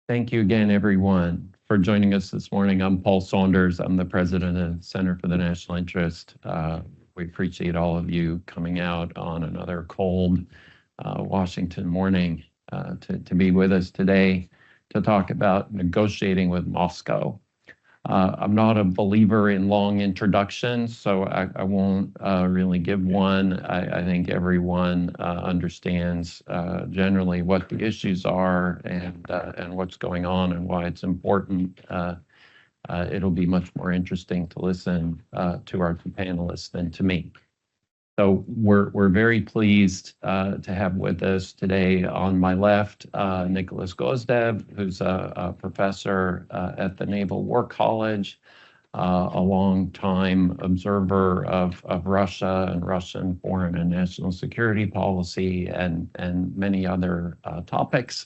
Thank you again, everyone, for joining us this morning. I'm Paul Saunders. I'm the president of the Center for the National Interest. We appreciate all of you coming out on another cold Washington morning to be with us today to talk about negotiating with Moscow. I'm not a believer in long introductions, so I won't really give one. I think everyone understands generally what the issues are and what's going on and why it's important. It'll be much more interesting to listen to our two panelists than to me. So we're very pleased to have with us today on my left, Nikolas Gvosdev, who's a professor at the Naval War College, a long-time observer of Russia and Russian foreign and national security policy and many other topics.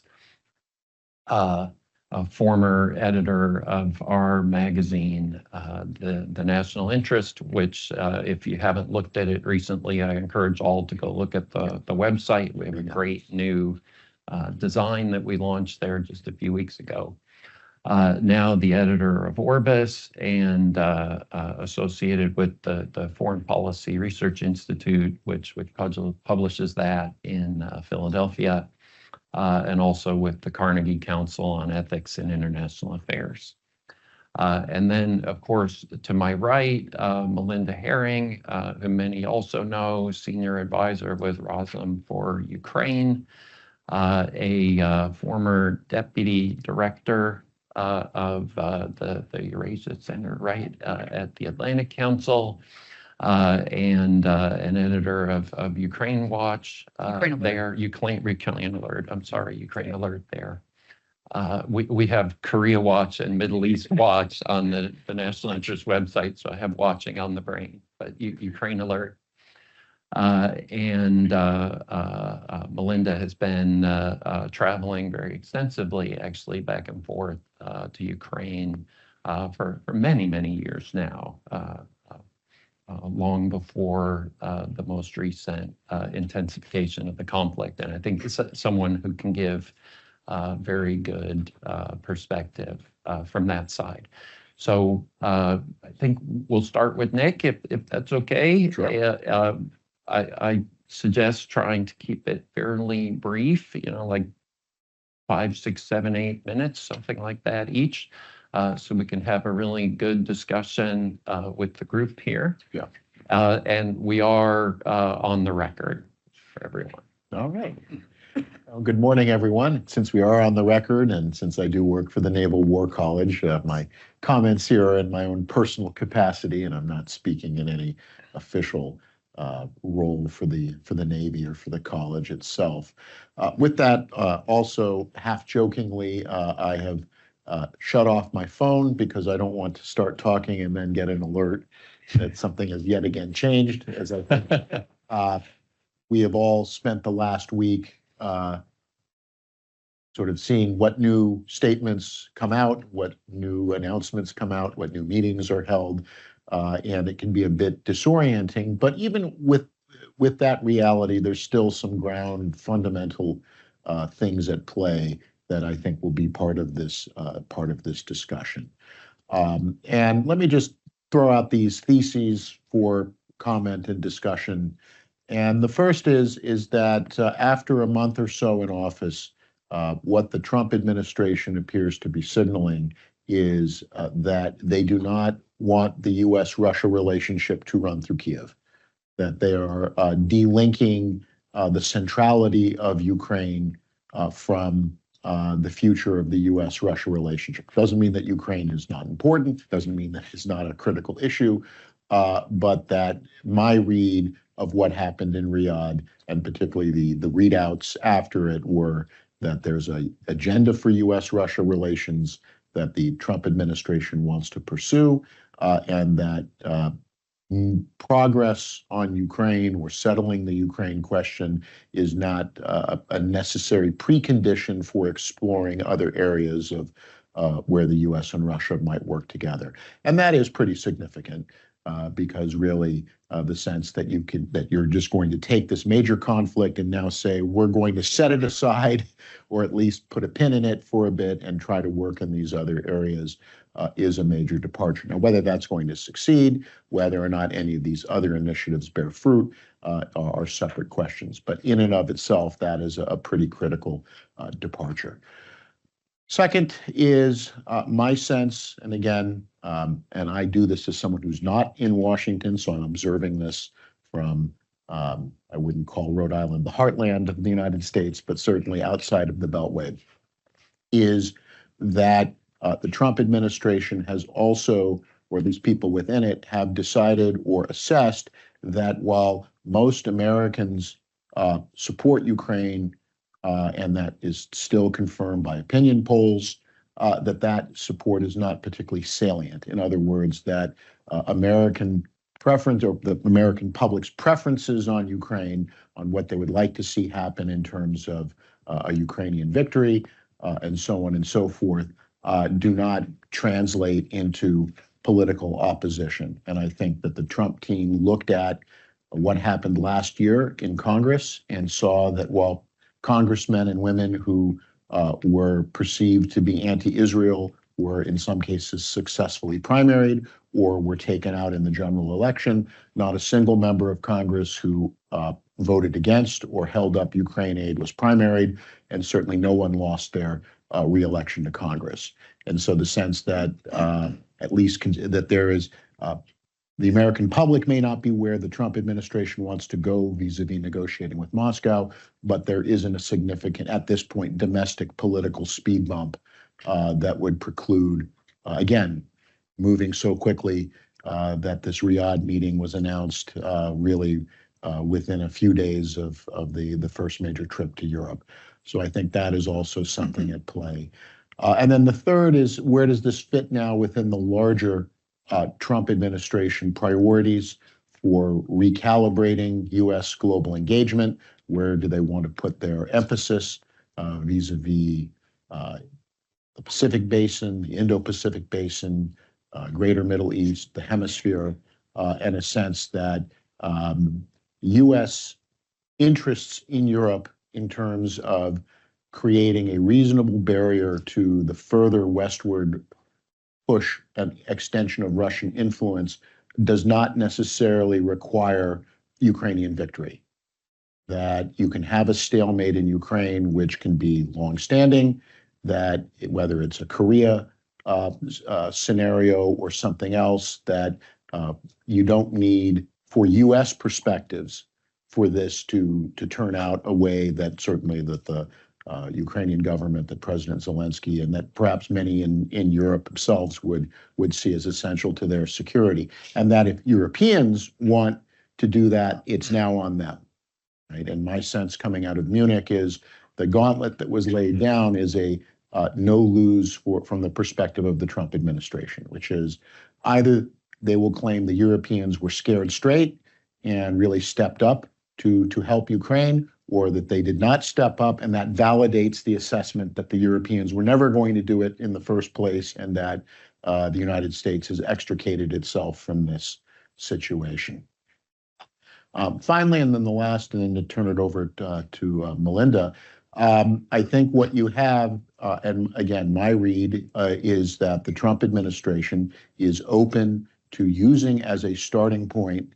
A former editor of our magazine, the National Interest, which if you haven't looked at it recently, I encourage all to go look at the website. We have a great new design that we launched there just a few weeks ago. Now the editor of Orbis and associated with the Foreign Policy Research Institute, which publishes that in Philadelphia. And also with the Carnegie Council on Ethics and International Affairs. And then, of course, to my right, Melinda Haring, who many also know, senior advisor with Razom for Ukraine, a former deputy director of the Eurasia Center, right, at the Atlantic Council, and an editor of Ukraine Watch there, Ukraine Alert, I'm sorry, Ukraine Alert there. We have Korea Watch and Middle East Watch on the National Interest website, so I have watching on the brain, but Ukraine Alert. And Melinda has been traveling very extensively, actually, back and forth to Ukraine for many, many years now. Long before the most recent intensification of the conflict. And I think it's someone who can give very good perspective from that side. So I think we'll start with Nick, if that's okay. Sure. I suggest trying to keep it fairly brief, like 5, 6, 7, 8 minutes, something like that each. So we can have a really good discussion with the group here. Yeah. And we are on the record for everyone. All right. Well, good morning, everyone. Since we are on the record and since I do work for the Naval War College, my comments here are in my own personal capacity, and I'm not speaking in any official role for the Navy or for the college itself. With that, also half jokingly, I have shut off my phone because I don't want to start talking and then get an alert that something has yet again changed. As I think we have all spent the last week sort of seeing what new statements come out, what new announcements come out, what new meetings are held, and it can be a bit disorienting. But even with that reality, there's still some fundamental things at play that I think will be part of this discussion. And let me just throw out these theses for comment and discussion. And the first is that after a month or so in office, what the Trump administration appears to be signaling is that they do not want the U.S.-Russia relationship to run through Kiev, that they are delinking the centrality of Ukraine from the future of the U.S.-Russia relationship. Doesn't mean that Ukraine is not important, doesn't mean that it's not a critical issue, but that my read of what happened in Riyadh, and particularly the readouts after it, were that there's an agenda for U.S.-Russia relations that the Trump administration wants to pursue, and that progress on Ukraine or settling the Ukraine question is not a necessary precondition for exploring other areas of where the U.S. and Russia might work together. And that is pretty significant. because really the sense that you're just going to take this major conflict and now say we're going to set it aside, or at least put a pin in it for a bit and try to work in these other areas is a major departure. Now, whether that's going to succeed, whether or not any of these other initiatives bear fruit, are separate questions. But in and of itself, that is a pretty critical departure. Second is my sense, and again, and I do this as someone who's not in Washington, so I'm observing this from, I wouldn't call Rhode Island the heartland of the United States, but certainly outside of the Beltway, is that the Trump administration has also, or at least people within it, have decided or assessed that while most Americans support Ukraine, and that is still confirmed by opinion polls, that support is not particularly salient. In other words, that American preference, or the American public's preferences on Ukraine, on what they would like to see happen in terms of a Ukrainian victory, and so on and so forth, do not translate into political opposition. And I think that the Trump team looked at what happened last year in Congress and saw that while congressmen and women who were perceived to be anti-Israel were in some cases successfully primaried or were taken out in the general election, not a single member of Congress who voted against or held up Ukraine aid was primaried, and certainly no one lost their re-election to Congress. And so the sense that at least that there is the American public may not be where the Trump administration wants to go vis-a-vis negotiating with Moscow, but there isn't a significant, at this point, domestic political speed bump that would preclude, again, moving so quickly that this Riyadh meeting was announced really within a few days of the first major trip to Europe. So I think that is also something at play. And then the third is, where does this fit now within the larger Trump administration priorities for recalibrating U.S. global engagement? Where do they want to put their emphasis vis-a-vis the Pacific Basin, the Indo-Pacific Basin, Greater Middle East, the Hemisphere, and a sense that U.S. interests in Europe in terms of creating a reasonable barrier to the further westward push and extension of Russian influence does not necessarily require Ukrainian victory. That you can have a stalemate in Ukraine, which can be longstanding, that whether it's a Korea scenario or something else, that you don't need, for U.S. perspectives, for this to turn out a way that certainly that the Ukrainian government, that President Zelensky, and that perhaps many in Europe themselves would see as essential to their security. And that if Europeans want to do that, it's now on them, right? And my sense coming out of Munich is the gauntlet that was laid down is a no-lose from the perspective of the Trump administration, which is either they will claim the Europeans were scared straight and really stepped up to help Ukraine, or that they did not step up, and that validates the assessment that the Europeans were never going to do it in the first place, and that the United States has extricated itself from this situation. Finally, and then the last, and then to turn it over to Melinda, I think what you have, and again, my read is that the Trump administration is open to using as a starting point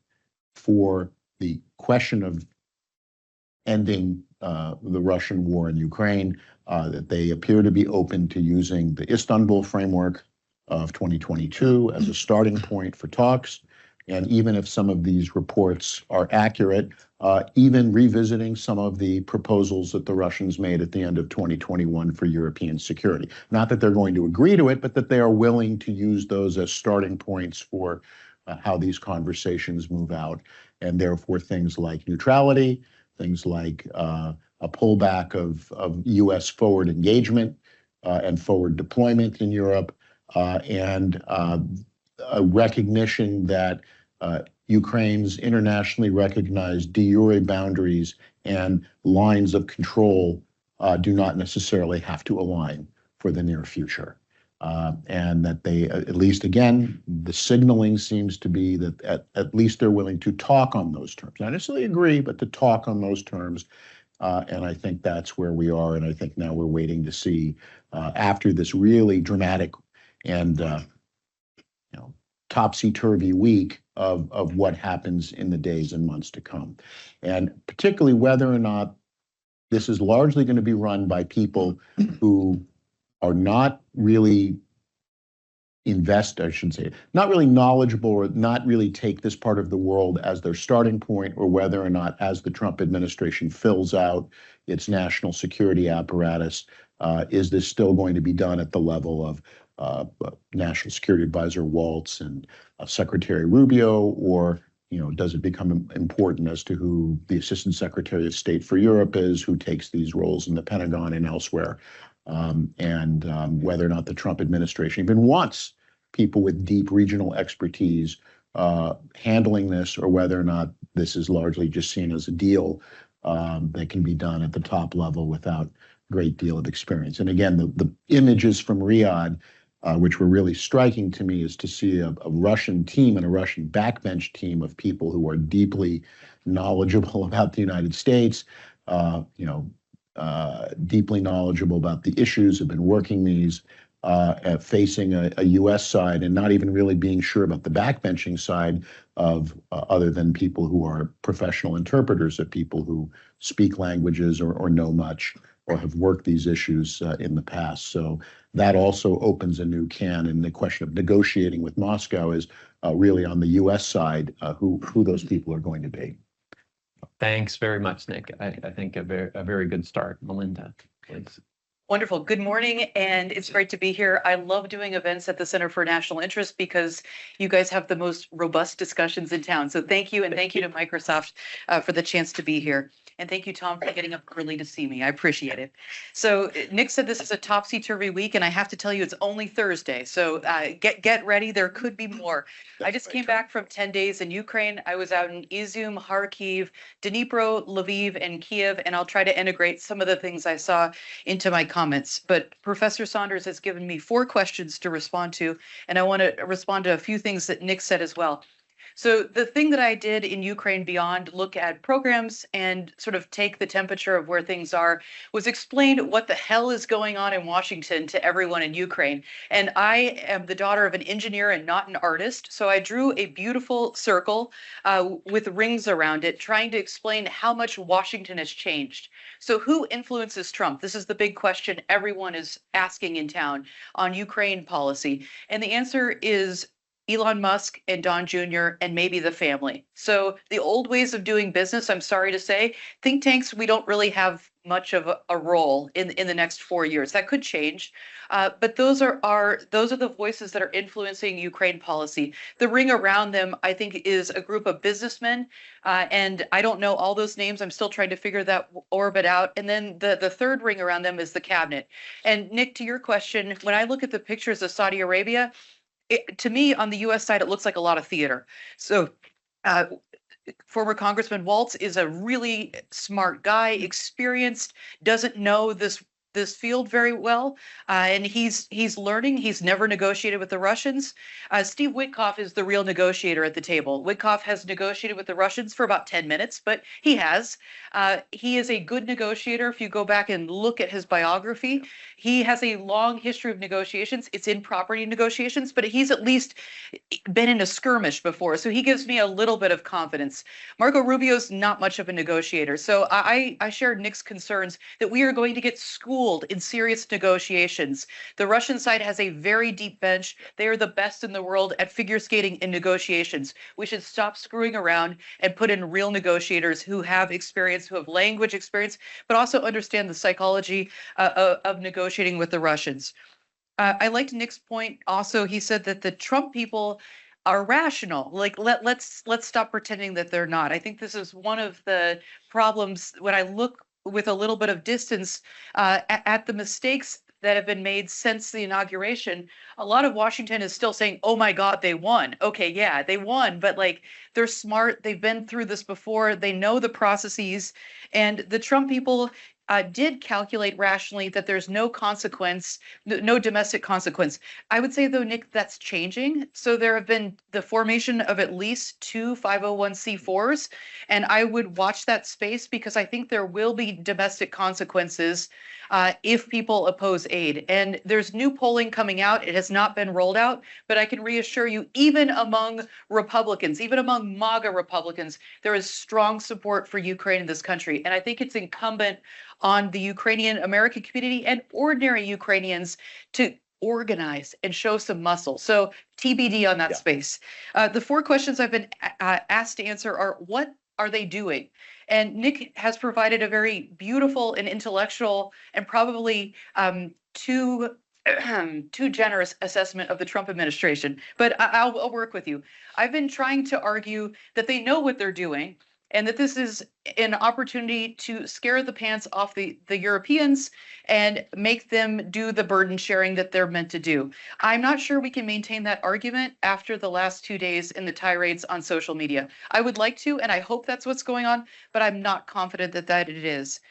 for the question of ending the Russian war in Ukraine, that they appear to be open to using the Istanbul framework of 2022 as a starting point for talks. And even if some of these reports are accurate, even revisiting some of the proposals that the Russians made at the end of 2021 for European security. Not that they're going to agree to it, but that they are willing to use those as starting points for how these conversations move out. And therefore, things like neutrality, things like a pullback of U.S. forward engagement and forward deployment in Europe, and a recognition that Ukraine's internationally recognized de jure boundaries and lines of control do not necessarily have to align for the near future. And that they, at least again, the signaling seems to be that at least they're willing to talk on those terms. Not necessarily agree, but to talk on those terms. And I think that's where we are. And I think now we're waiting to see after this really dramatic and topsy-turvy week of what happens in the days and months to come. And particularly whether or not this is largely going to be run by people who are not really not really knowledgeable or not really take this part of the world as their starting point, or whether or not as the Trump administration fills out its national security apparatus, is this still going to be done at the level of National Security Advisor Waltz and Secretary Rubio, or does it become important as to who the Assistant Secretary of State for Europe is, who takes these roles in the Pentagon and elsewhere, and whether or not the Trump administration even wants people with deep regional expertise handling this, or whether or not this is largely just seen as a deal that can be done at the top level without a great deal of experience. And again, the images from Riyadh, which were really striking to me, is to see a Russian team and a Russian backbench team of people who are deeply knowledgeable about the United States, deeply knowledgeable about the issues, have been working these, facing a U.S. side, and not even really being sure about the backbenching side of other than people who are professional interpreters, of people who speak languages or know much or have worked these issues in the past. So that also opens a new can, and the question of negotiating with Moscow is really on the U.S. side, who those people are going to be. Thanks very much, Nick. I think a very good start. Melinda, please. Wonderful. Good morning, and it's great to be here. I love doing events at the Center for National Interest because you guys have the most robust discussions in town. So thank you, and thank you to Microsoft for the chance to be here. And thank you, Tom, for getting up early to see me. I appreciate it. So Nick said this is a topsy-turvy week, and I have to tell you it's only Thursday. So get ready. There could be more. I just came back from 10 days in Ukraine. I was out in Izium, Kharkiv, Dnipro, Lviv, and Kiev, and I'll try to integrate some of the things I saw into my comments. But Professor Saunders has given me 4 questions to respond to, and I want to respond to a few things that Nick said as well. So the thing that I did in Ukraine Beyond, look at programs and sort of take the temperature of where things are, was explain what the hell is going on in Washington to everyone in Ukraine. And I am the daughter of an engineer and not an artist. So I drew a beautiful circle with rings around it, trying to explain how much Washington has changed. So who influences Trump? This is the big question everyone is asking in town on Ukraine policy. And the answer is Elon Musk and Don Jr. and maybe the family. So the old ways of doing business, I'm sorry to say, think tanks, we don't really have much of a role in the next 4 years. That could change, but those are the voices that are influencing Ukraine policy. The ring around them, I think, is a group of businessmen, and I don't know all those names. I'm still trying to figure that orbit out. And then the third ring around them is the cabinet. And Nick, to your question, when I look at the pictures of Saudi Arabia, to me, on the U.S. side, it looks like a lot of theater. So former Congressman Waltz is a really smart guy, experienced, doesn't know this field very well, and he's learning. He's never negotiated with the Russians. Steve Witkoff is the real negotiator at the table. Witkoff has negotiated with the Russians for about 10 minutes, but he has. He is a good negotiator. If you go back and look at his biography, he has a long history of negotiations. It's in property negotiations, but he's at least been in a skirmish before, so he gives me a little bit of confidence. Marco Rubio's not much of a negotiator, so I share Nick's concerns that we are going to get schooled in serious negotiations. The Russian side has a very deep bench. They are the best in the world at figure skating in negotiations. We should stop screwing around and put in real negotiators who have experience, who have language experience, but also understand the psychology of negotiating with the Russians. I liked Nick's point also. He said that the Trump people are rational. Like, let's stop pretending that they're not. I think this is one of the problems when I look with a little bit of distance at the mistakes that have been made since the inauguration. A lot of Washington is still saying, oh my God, they won. Okay, yeah, they won, but like, they're smart. They've been through this before. They know the processes. And the Trump people, did calculate rationally that there's no consequence, no domestic consequence. I would say, though, Nick, that's changing. So there have been the formation of at least 2 501c4s, and I would watch that space because I think there will be domestic consequences if people oppose aid. And there's new polling coming out. It has not been rolled out, but I can reassure you, even among Republicans, even among MAGA Republicans, there is strong support for Ukraine in this country. And I think it's incumbent on the Ukrainian American community and ordinary Ukrainians to organize and show some muscle. So TBD on that space. The 4 questions I've been asked to answer are, what are they doing? And Nick has provided a very beautiful and intellectual and probably too generous assessment of the Trump administration, but I'll work with you. I've been trying to argue that they know what they're doing, and that this is an opportunity to scare the pants off the Europeans and make them do the burden sharing that they're meant to do. I'm not sure we can maintain that argument after the last 2 days in the tirades on social media. I would like to, and I hope that's what's going on, but I'm not confident that it is.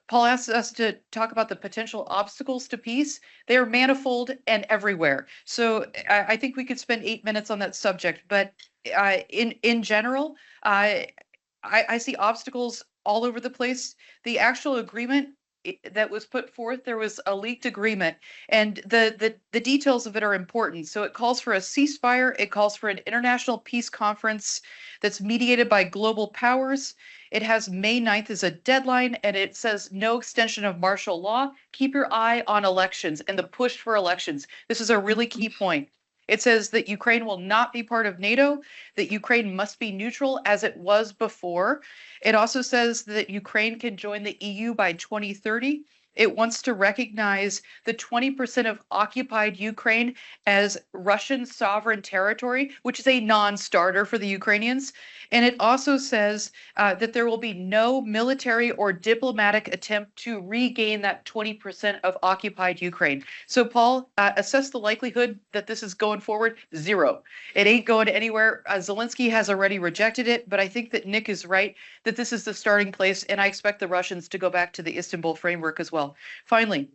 Paul asked us to talk about the potential obstacles to peace. They are manifold and everywhere. So I think we could spend 8 minutes on that subject, but in general, I see obstacles all over the place. The actual agreement that was put forth, there was a leaked agreement, and the details of it are important. So it calls for a ceasefire. It calls for an international peace conference that's mediated by global powers. It has May 9th as a deadline, and it says no extension of martial law. Keep your eye on elections and the push for elections. This is a really key point. It says that Ukraine will not be part of NATO, that Ukraine must be neutral as it was before. It also says that Ukraine can join the EU by 2030. It wants to recognize the 20% of occupied Ukraine as Russian sovereign territory, which is a non-starter for the Ukrainians. And it also says that there will be no military or diplomatic attempt to regain that 20% of occupied Ukraine. So, Paul, assess the likelihood that this is going forward. 0. It ain't going anywhere. Zelensky has already rejected it, but I think that Nick is right that this is the starting place, and I expect the Russians to go back to the Istanbul framework as well. Finally,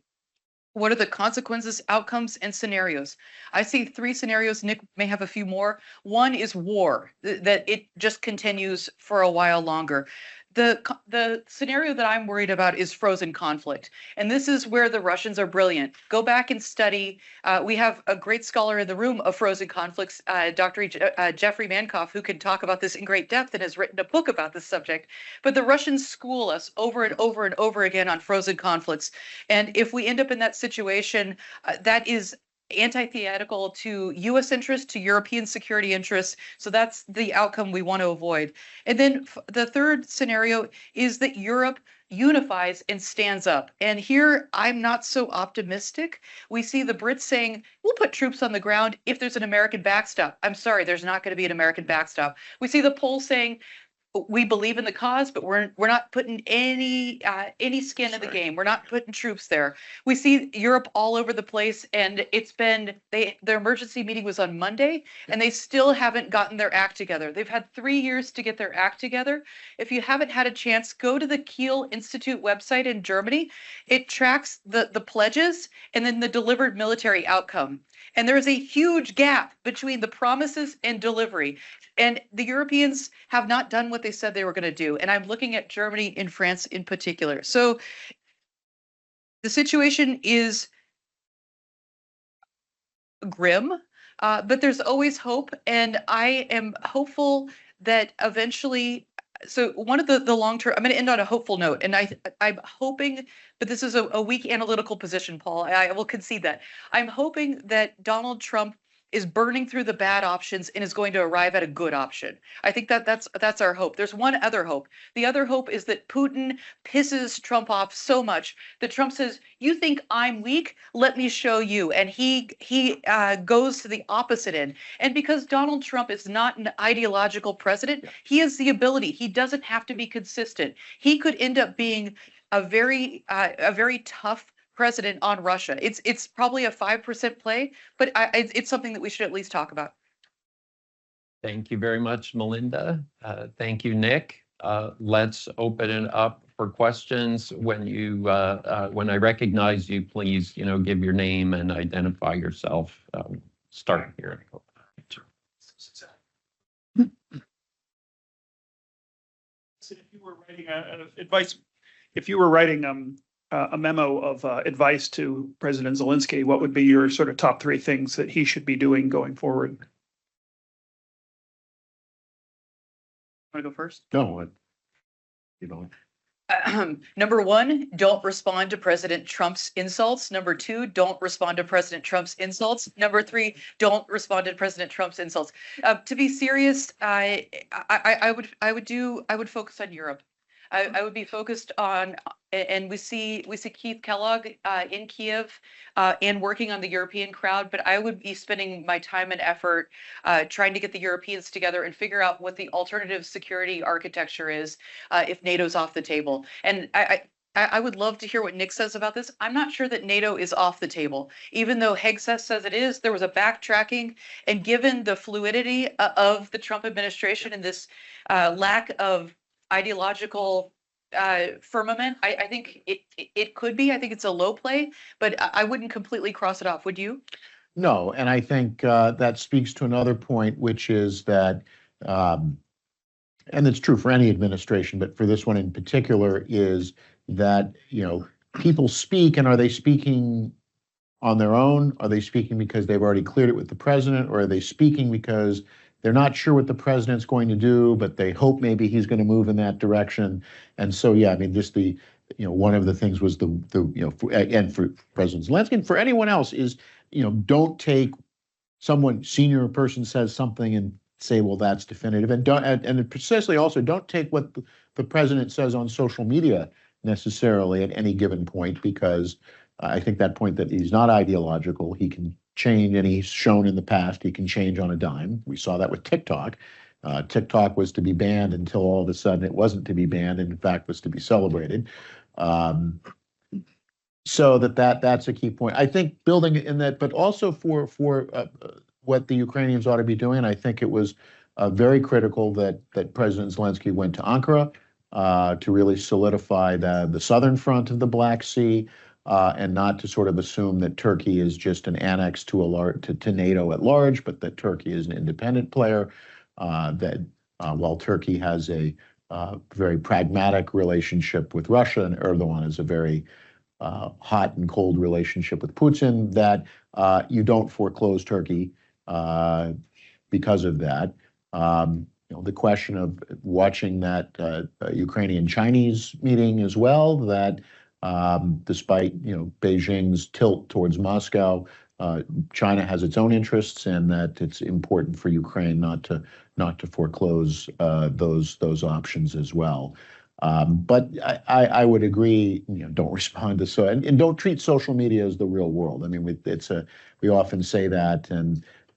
what are the consequences, outcomes, and scenarios? I see 3 scenarios. Nick may have a few more. One is war, that it just continues for a while longer. The scenario that I'm worried about is frozen conflict. And this is where the Russians are brilliant. Go back and study. We have a great scholar in the room of frozen conflicts, Dr. Jeffrey Mankoff, who can talk about this in great depth and has written a book about this subject. But the Russians school us over and over and over again on frozen conflicts. And if we end up in that situation, that is antithetical to U.S. interests, to European security interests. So that's the outcome we want to avoid. And then the third scenario is that Europe unifies and stands up. And here I'm not so optimistic. We see the Brits saying, we'll put troops on the ground if there's an American backstop. I'm sorry, there's not going to be an American backstop. We see the Poles saying, we believe in the cause, but we're not putting any skin in the game. We're not putting troops there. We see Europe all over the place, and it's been their emergency meeting was on Monday, and they still haven't gotten their act together. They've had 3 years to get their act together. If you haven't had a chance, go to the Kiel Institute website in Germany. It tracks the pledges and then the delivered military outcome. And there is a huge gap between the promises and delivery. And the Europeans have not done what they said they were going to do. And I'm looking at Germany and France in particular. So the situation is grim, but there's always hope. And I am hopeful that eventually, so one of the long-term, I'm going to end on a hopeful note. And I'm hoping, but this is a weak analytical position, Paul. I will concede that. I'm hoping that Donald Trump is burning through the bad options and is going to arrive at a good option. I think that's our hope. There's one other hope. The other hope is that Putin pisses Trump off so much that Trump says, you think I'm weak? Let me show you. And he goes to the opposite end. And because Donald Trump is not an ideological president, he has the ability. He doesn't have to be consistent. He could end up being a very tough president on Russia. It's probably a 5% play, but it's something that we should at least talk about. Thank you very much, Melinda. Thank you, Nick. let's open it up for questions. When I recognize you, please, give your name and identify yourself. Start here. If you were writing if you were writing a memo of advice to President Zelensky, what would be your sort of top 3 things that he should be doing going forward? Want to go first? No, Number 1, don't respond to President Trump's insults. Number 2, don't respond to President Trump's insults. Number 3, don't respond to President Trump's insults. To be serious, I would focus on Europe. I would be focused on, and we see Keith Kellogg in Kiev and working on the European crowd, but I would be spending my time and effort trying to get the Europeans together and figure out what the alternative security architecture is if NATO's off the table. And I would love to hear what Nick says about this. I'm not sure that NATO is off the table, even though Hegseth says it is. There was a backtracking, and given the fluidity of the Trump administration and this lack of ideological firmament, I think it could be. I think it's a low play, but I wouldn't completely cross it off. Would you? No, and I think that speaks to another point, which is that, and it's true for any administration, but for this one in particular, is that, people speak, and are they speaking on their own? Are they speaking because they've already cleared it with the president, or are they speaking because they're not sure what the president's going to do, but they hope maybe he's going to move in that direction? And so, yeah, I mean, just one of the things was and for President Zelensky and for anyone else is, don't take someone, senior person says something and say, well, that's definitive. And precisely also don't take what the president says on social media necessarily at any given point, because I think that point that he's not ideological, he can change, and he's shown in the past he can change on a dime. We saw that with TikTok. TikTok was to be banned until all of a sudden it wasn't to be banned, and in fact was to be celebrated. So that's a key point. I think building in that, but also for what the Ukrainians ought to be doing, I think it was very critical that President Zelensky went to Ankara to really solidify the southern front of the Black Sea. And not to sort of assume that Turkey is just an annex to NATO at large, but that Turkey is an independent player. That while Turkey has a very pragmatic relationship with Russia, and Erdogan has a very hot and cold relationship with Putin, that you don't foreclose Turkey because of that. The question of watching that Ukrainian-Chinese meeting as well, that despite Beijing's tilt towards Moscow, China has its own interests, and that it's important for Ukraine not to foreclose those options as well. But I would agree. Don't respond to and don't treat social media as the real world. I mean, we often say that,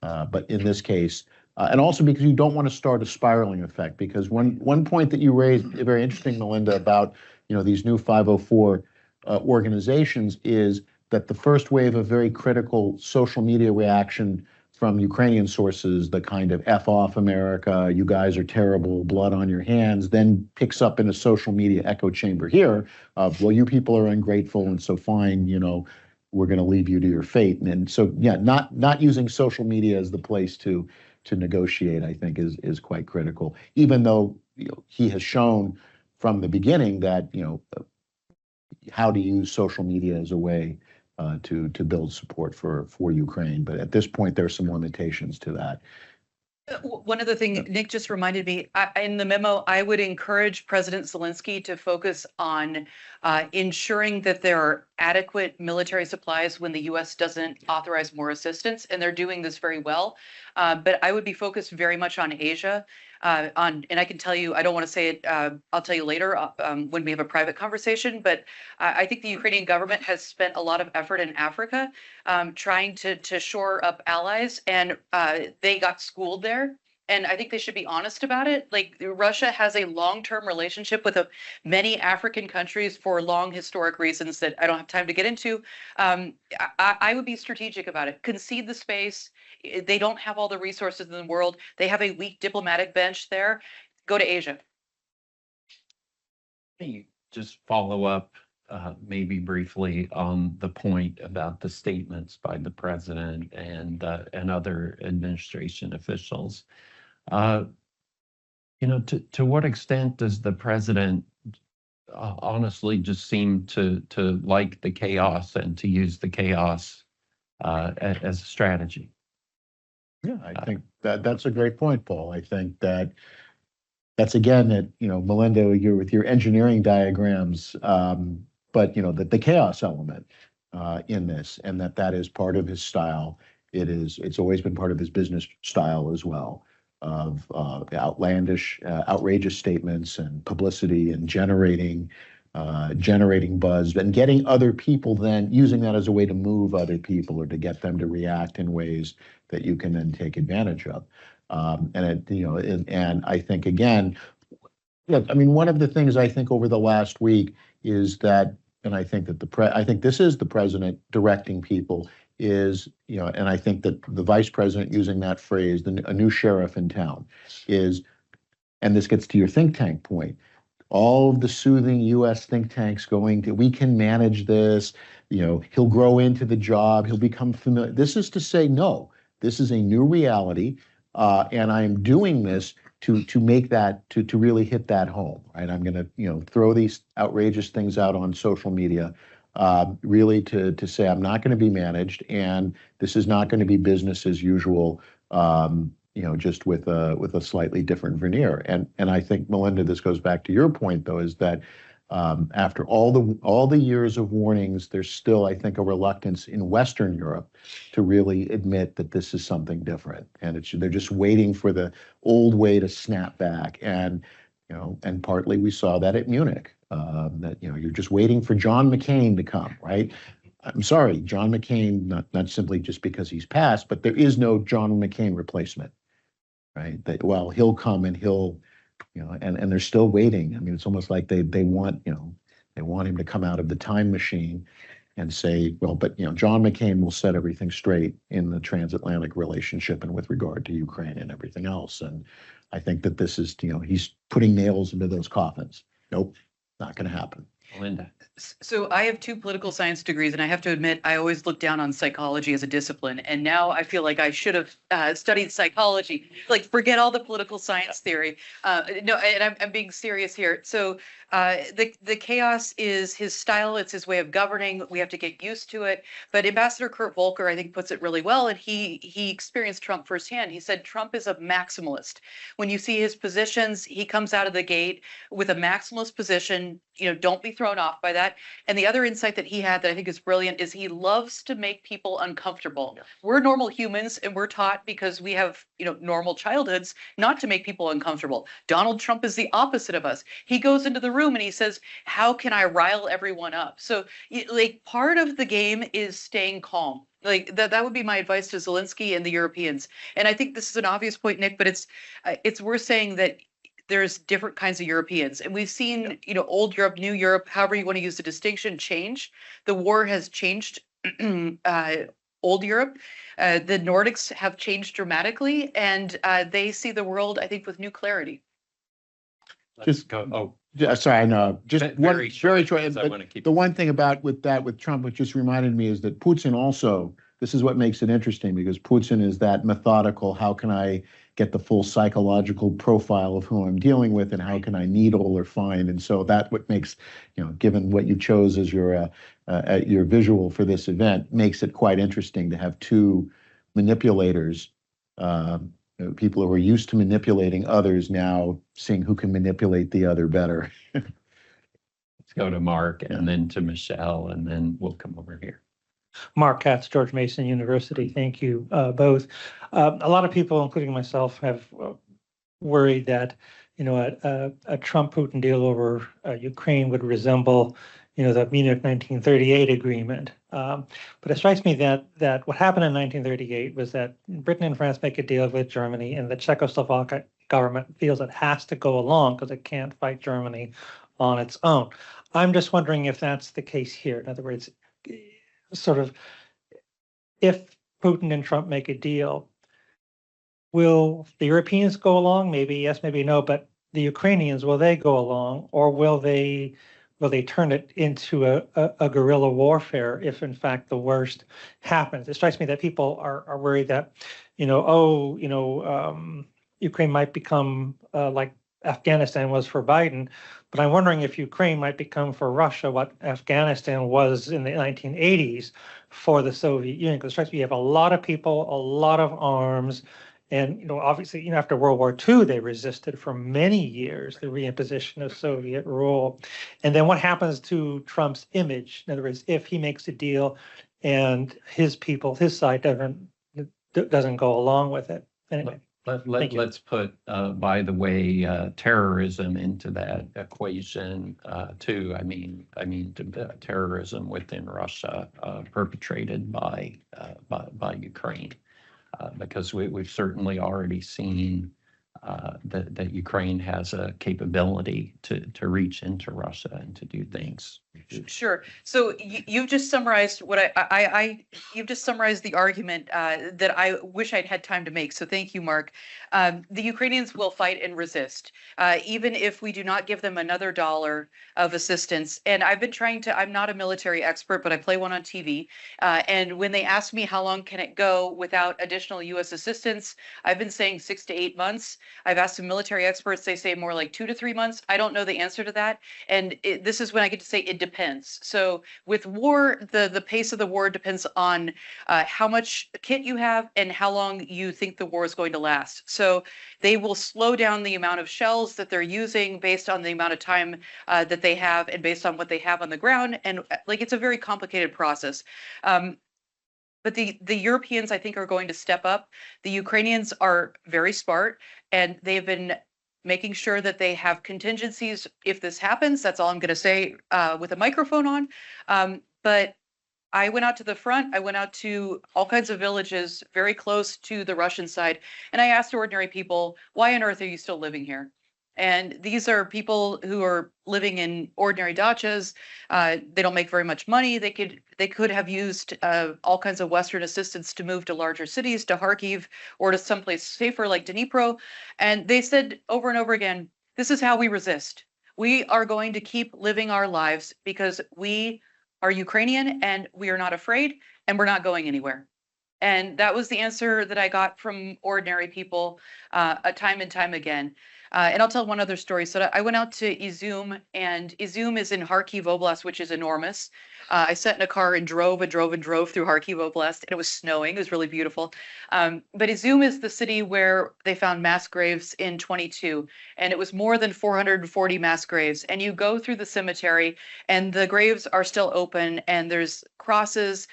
but in this case. And also because you don't want to start a spiraling effect, because one point that you raised, very interesting, Melinda, about these new 504 organizations, is that the first wave of very critical social media reaction from Ukrainian sources, the kind of F off America, you guys are terrible, blood on your hands, then picks up in a social media echo chamber here of, well, you people are ungrateful, and so fine, we're going to leave you to your fate. And so, yeah, not using social media as the place to negotiate, I think, is quite critical, even though he has shown from the beginning that how to use social media as a way to build support for Ukraine. But at this point, there are some limitations to that. One other thing, Nick just reminded me, in the memo, I would encourage President Zelensky to focus on ensuring that there are adequate military supplies when the U.S. doesn't authorize more assistance, and they're doing this very well. But I would be focused very much on Asia. And I can tell you, I don't want to say it, I'll tell you later when we have a private conversation, but I think the Ukrainian government has spent a lot of effort in Africa trying to shore up allies, and they got schooled there. And I think they should be honest about it. Like, Russia has a long-term relationship with many African countries for long historic reasons that I don't have time to get into. I would be strategic about it. Concede the space. They don't have all the resources in the world. They have a weak diplomatic bench there. Go to Asia. me just follow up maybe briefly on the point about the statements by the president and other administration officials. To what extent does the president honestly just seem to like the chaos and to use the chaos as a strategy? Yeah, I think that's a great point, Paul. I think that's again that, Melinda, you're with your engineering diagrams, but that the chaos element in this, and that is part of his style. It's always been part of his business style as well, of outlandish, outrageous statements and publicity and generating buzz and getting other people, then using that as a way to move other people or to get them to react in ways that you can then take advantage of. And I think again, look, I mean, one of the things I think over the last week is that, and I think that I think this is the president directing people, is, and I think that the vice president using that phrase, a new sheriff in town, is, and this gets to your think tank point, all of the soothing U.S. think tanks we can manage this, he'll grow into the job, he'll become familiar. This is to say, no, this is a new reality, and I'm doing this to make that, to really hit that home, right? I'm going to, throw these outrageous things out on social media, really to say I'm not going to be managed, and this is not going to be business as usual, just with a slightly different veneer. And I think, Melinda, this goes back to your point, though, is that after all the years of warnings, there's still, I think, a reluctance in Western Europe to really admit that this is something different, and they're just waiting for the old way to snap back. And and partly we saw that at Munich. That you're just waiting for John McCain to come, right? I'm sorry, John McCain, not simply just because he's passed, but there is no John McCain replacement, right? That, well, he'll come and he'll, and they're still waiting. I mean, it's almost like they want, they want him to come out of the time machine and say, well, but John McCain will set everything straight in the transatlantic relationship and with regard to Ukraine and everything else. And I think that this is, he's putting nails into those coffins. Nope, not going to happen. Linda. So I have 2 political science degrees, and I have to admit, I always looked down on psychology as a discipline. And now I feel like I should have studied psychology. Like, forget all the political science theory. No, and I'm being serious here. So the chaos is his style. It's his way of governing. We have to get used to it. But Ambassador Kurt Volker, I think, puts it really well. And he experienced Trump firsthand. He said Trump is a maximalist. When you see his positions, he comes out of the gate with a maximalist position. Don't be thrown off by that. And the other insight that he had that I think is brilliant is he loves to make people uncomfortable. Yeah. We're normal humans, and we're taught, because we have, normal childhoods, not to make people uncomfortable. Donald Trump is the opposite of us. He goes into the room and he says, how can I rile everyone up? So like, part of the game is staying calm. Like that would be my advice to Zelensky and the Europeans. And I think this is an obvious point, Nick, but it's worth saying that there's different kinds of Europeans. And we've seen, old Europe, new Europe, however you want to use the distinction, change. The war has changed old Europe. The Nordics have changed dramatically, and they see the world, I think, with new clarity. Just go. Oh, sorry, I know. Just very short. The one thing with Trump, which just reminded me, is that Putin also, this is what makes it interesting, because Putin is that methodical, how can I get the full psychological profile of who I'm dealing with, and how can I needle or find? And so that what makes, given what you chose as your visual for this event, makes it quite interesting to have 2 manipulators, people who are used to manipulating others, now seeing who can manipulate the other better. Let's go to Mark and then to Michelle, and then we'll come over here. Mark Katz, George Mason University. Thank you both. A lot of people, including myself, have worried that a Trump-Putin deal over Ukraine would resemble the Munich 1938 agreement. But it strikes me that what happened in 1938 was that Britain and France make a deal with Germany, and the Czechoslovak government feels it has to go along because it can't fight Germany on its own. I'm just wondering if that's the case here. In other words, sort of, if Putin and Trump make a deal, will the Europeans go along? Maybe yes, maybe no, but the Ukrainians, will they go along, or will they turn it into a guerrilla warfare if in fact the worst happens? It strikes me that people are worried that, Ukraine might become like Afghanistan was for Biden, but I'm wondering if Ukraine might become for Russia what Afghanistan was in the 1980s for the Soviet Union. Because it strikes me you have a lot of people, a lot of arms, and obviously, after World War II, they resisted for many years the reimposition of Soviet rule. And then what happens to Trump's image? In other words, if he makes a deal and his people, his side doesn't go along with it. Anyway. Let's put, by the way, terrorism into that equation too. I mean, terrorism within Russia perpetrated by Ukraine, because we've certainly already seen that Ukraine has a capability to reach into Russia and to do things. Sure. So you've just summarized what you've just summarized the argument that I wish I'd had time to make. So thank you, Mark. The Ukrainians will fight and resist, even if we do not give them another dollar of assistance. And I've been I'm not a military expert, but I play one on TV. And when they ask me how long can it go without additional U.S. assistance, I've been saying 6 to 8 months. I've asked some military experts, they say more like 2 to 3 months. I don't know the answer to that. And this is when I get to say it depends. So with war, the pace of the war depends on how much kit you have and how long you think the war is going to last. So they will slow down the amount of shells that they're using based on the amount of time that they have and based on what they have on the ground. And it's a very complicated process. But the Europeans, I think, are going to step up. The Ukrainians are very smart, and they've been making sure that they have contingencies if this happens. That's all I'm going to say with a microphone on. But I went out to the front. I went out to all kinds of villages very close to the Russian side, and I asked ordinary people, why on earth are you still living here? And these are people who are living in ordinary dachas. They don't make very much money. They could have used all kinds of Western assistance to move to larger cities, to Kharkiv, or to someplace safer like Dnipro. And they said over and over again, this is how we resist. We are going to keep living our lives because we are Ukrainian and we are not afraid and we're not going anywhere. And that was the answer that I got from ordinary people time and time again. And I'll tell one other story. So I went out to Izum, and Izum is in Kharkiv Oblast, which is enormous. I sat in a car and drove through Kharkiv Oblast, and it was snowing. It was really beautiful. But Izum is the city where they found mass graves in 22, and it was more than 440 mass graves. And you go through the cemetery, and the graves are still open, and there's crosses.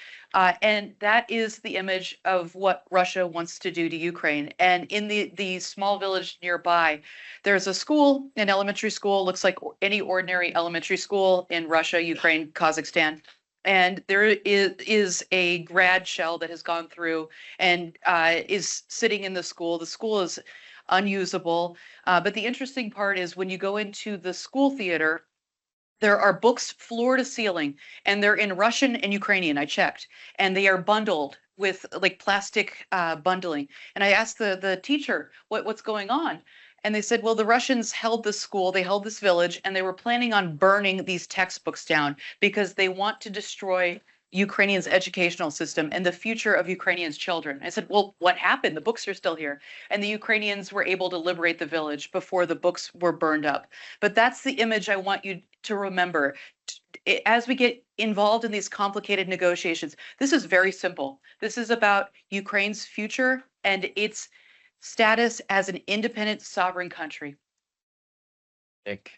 And that is the image of what Russia wants to do to Ukraine. And in the small village nearby, there's a school, an elementary school, looks like any ordinary elementary school in Russia, Ukraine, Kazakhstan. And there is a grad shell that has gone through and is sitting in the school. The school is unusable. But the interesting part is when you go into the school theater, there are books floor to ceiling, and they're in Russian and Ukrainian. I checked, and they are bundled with plastic bundling. And I asked the teacher what's going on, and they said, well, the Russians held this school, they held this village, and they were planning on burning these textbooks down because they want to destroy Ukrainians' educational system and the future of Ukrainians' children. I said, well, what happened? The books are still here. And the Ukrainians were able to liberate the village before the books were burned up. But that's the image I want you to remember. As we get involved in these complicated negotiations, this is very simple. This is about Ukraine's future and its status as an independent sovereign country. Nick.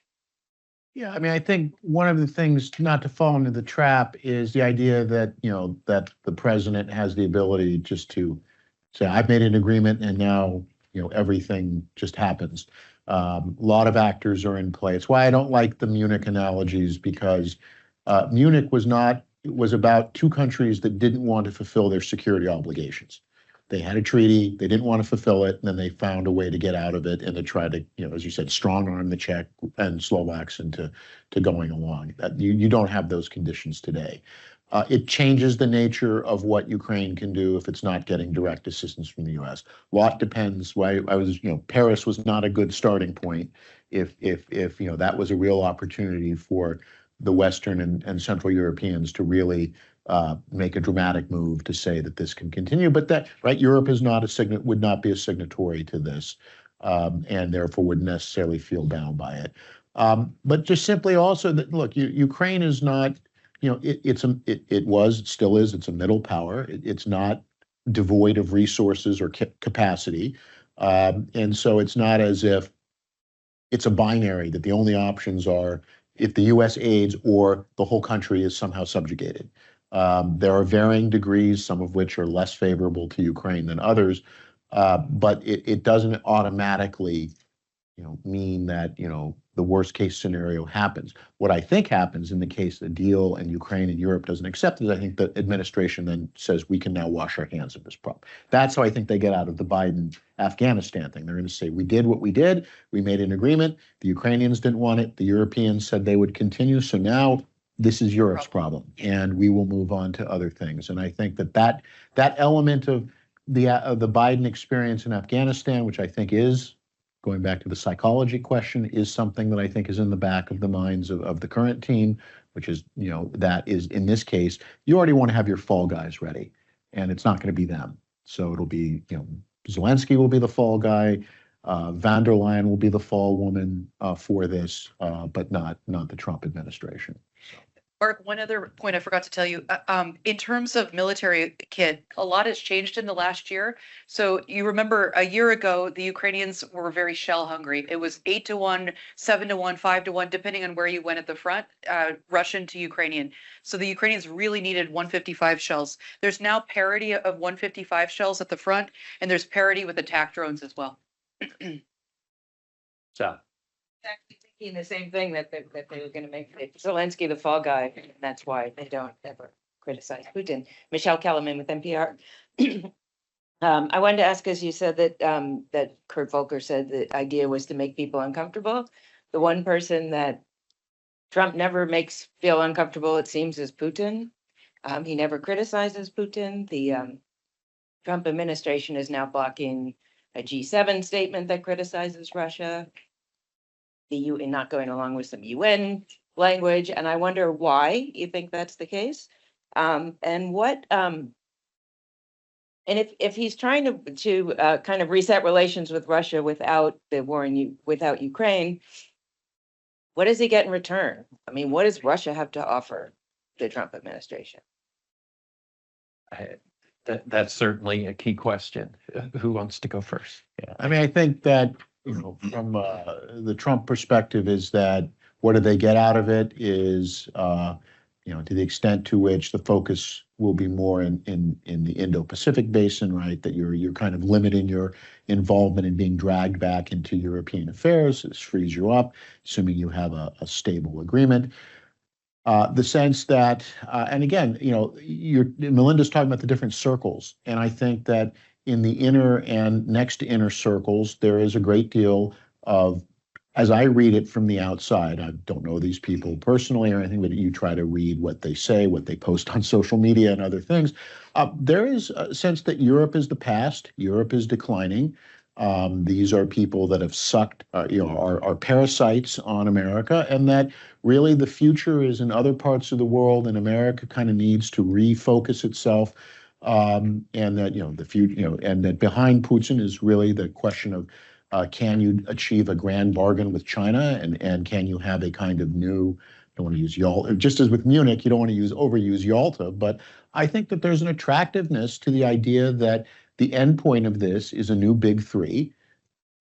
Yeah, I mean, I think one of the things not to fall into the trap is the idea that, that the president has the ability just to say, I've made an agreement and now, everything just happens. A lot of actors are in play. It's why I don't like the Munich analogies, because Munich was about two countries that didn't want to fulfill their security obligations. They had a treaty, they didn't want to fulfill it, and then they found a way to get out of it and to try to, as you said, strong arm the Czech and Slovaks into going along. That you don't have those conditions today. It changes the nature of what Ukraine can do if it's not getting direct assistance from the U.S. A lot depends. Why I was, Paris was not a good starting point. If that was a real opportunity for the Western and Central Europeans to really make a dramatic move to say that this can continue, but that Europe is not would not be a signatory to this, and therefore wouldn't necessarily feel bound by it. But just simply also that look, Ukraine is not. It still is. It's a middle power. It's not devoid of resources or capacity, and so it's not as if it's a binary that the only options are if the U.S. aids or the whole country is somehow subjugated. There are varying degrees, some of which are less favorable to Ukraine than others, but it doesn't automatically, mean that the worst case scenario happens. What I think happens in the case the deal and Ukraine and Europe doesn't accept is I think the administration then says we can now wash our hands of this problem. That's how I think they get out of the Biden Afghanistan thing. They're going to say we did what we did. We made an agreement. The Ukrainians didn't want it. The Europeans said they would continue. So now this is Europe's problem, and we will move on to other things. And I think that element of the Biden experience in Afghanistan, which I think is going back to the psychology question, is something that I think is in the back of the minds of the current team, which is, that is in this case, you already want to have your fall guys ready, and it's not going to be them. So it'll be, Zelensky will be the fall guy, von der Leyen will be the fall woman for this, but not the Trump administration. Mark, one other point I forgot to tell you, in terms of military kit, a lot has changed in the last year. So you remember a year ago, the Ukrainians were very shell hungry. It was 8-1, 7-1, 5-1, depending on where you went at the front, Russian to Ukrainian. So the Ukrainians really needed 155 shells. There's now parity of 155 shells at the front, and there's parity with attack drones as well. So. Exactly thinking the same thing that they were going to make Zelensky the fall guy, and that's why they don't ever criticize Putin. Michelle Kellerman with NPR. I wanted to ask, as you said that Kurt Volker said the idea was to make people uncomfortable. The one person that Trump never makes feel uncomfortable, it seems, is Putin. He never criticizes Putin. The Trump administration is now blocking a G7 statement that criticizes Russia. The UN not going along with some UN language, and I wonder why you think that's the case, and what, and if he's trying to kind of reset relations with Russia without the war without Ukraine, what does he get in return? I mean, what does Russia have to offer the Trump administration? That's certainly a key question. Who wants to go first? Yeah, I mean, I think that from the Trump perspective is that what do they get out of it is, to the extent to which the focus will be more in the Indo-Pacific basin, right? That you're kind of limiting your involvement in being dragged back into European affairs. This frees you up, assuming you have a stable agreement. The sense that, and again, Melinda's talking about the different circles, and I think that in the inner and next to inner circles, there is a great deal of, as I read it from the outside, I don't know these people personally or anything, but you try to read what they say, what they post on social media and other things. There is a sense that Europe is the past, Europe is declining. These are people that have sucked, are parasites on America, and that really the future is in other parts of the world, and America kind of needs to refocus itself. And that, the future, and that behind Putin is really the question of can you achieve a grand bargain with China, and can you have a kind of new, I don't want to use Yalta, just as with Munich, you don't want to overuse Yalta, but I think that there's an attractiveness to the idea that the end point of this is a new big three,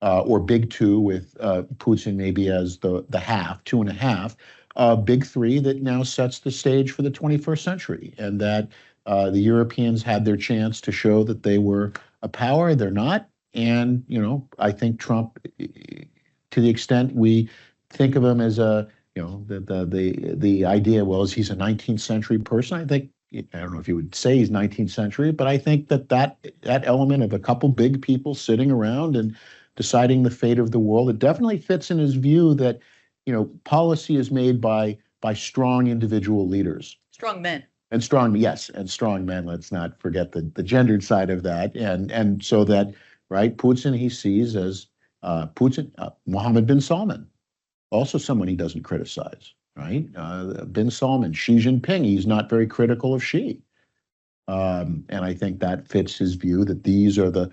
or big two with Putin maybe as the half, 2.5, big three that now sets the stage for the 21st century, and that the Europeans had their chance to show that they were a power. They're not. And, I think Trump, to the extent we think of him as the idea, well, is he's a 19th century person? I think, I don't know if you would say he's 19th century, but I think that element of a couple big people sitting around and deciding the fate of the world, it definitely fits in his view that, policy is made by strong individual leaders. Strong men. And strong, yes, and strong men. Let's not forget the gendered side of that. And so that, right, Putin he sees as Mohammed bin Salman, also someone he doesn't criticize, right? Bin Salman, Xi Jinping, he's not very critical of Xi. And I think that fits his view that these are the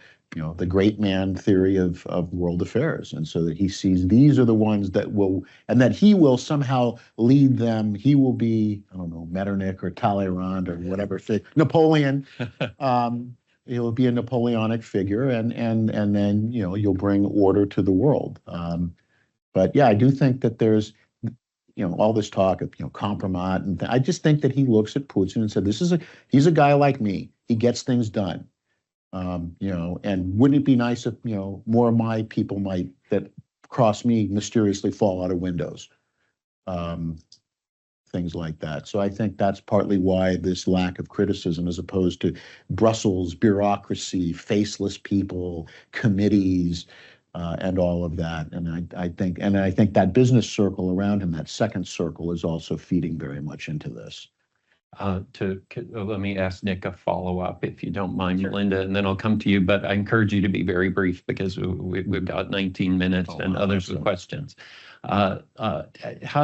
great man theory of world affairs. And so that he sees these are the ones that will, and that he will somehow lead them. He will be, I don't know, Metternich or Talleyrand or whatever, Napoleon. He'll be a Napoleonic figure, and then, you'll bring order to the world. But yeah, I do think that there's, all this talk of, compromise, and I just think that he looks at Putin and said, he's a guy like me. He gets things done. And wouldn't it be nice if, more of my people that cross me mysteriously fall out of windows? Things like that. So I think that's partly why this lack of criticism, as opposed to Brussels, bureaucracy, faceless people, committees, and all of that. And I think that business circle around him, that second circle, is also feeding very much into this. Let me ask Nick a follow-up, if you don't mind, Melinda, and then I'll come to you. But I encourage you to be very brief, because we've got 19 minutes and others with questions. How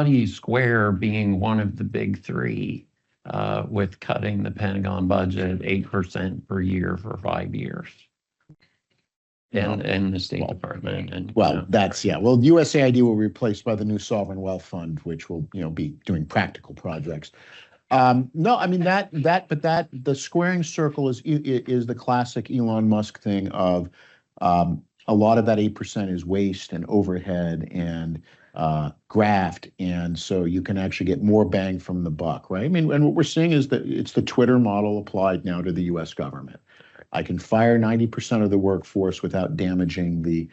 do you square being one of the big three with cutting the Pentagon budget 8% per year for 5 years? And the State Department. And well, USAID will be replaced by the new Sovereign Wealth Fund, which will be doing practical projects. No, I mean but the squaring circle is the classic Elon Musk thing of a lot of that 8% is waste and overhead and graft, and so you can actually get more bang from the buck, right? I mean, and what we're seeing is that it's the Twitter model applied now to the U.S. government. I can fire 90% of the workforce without damaging the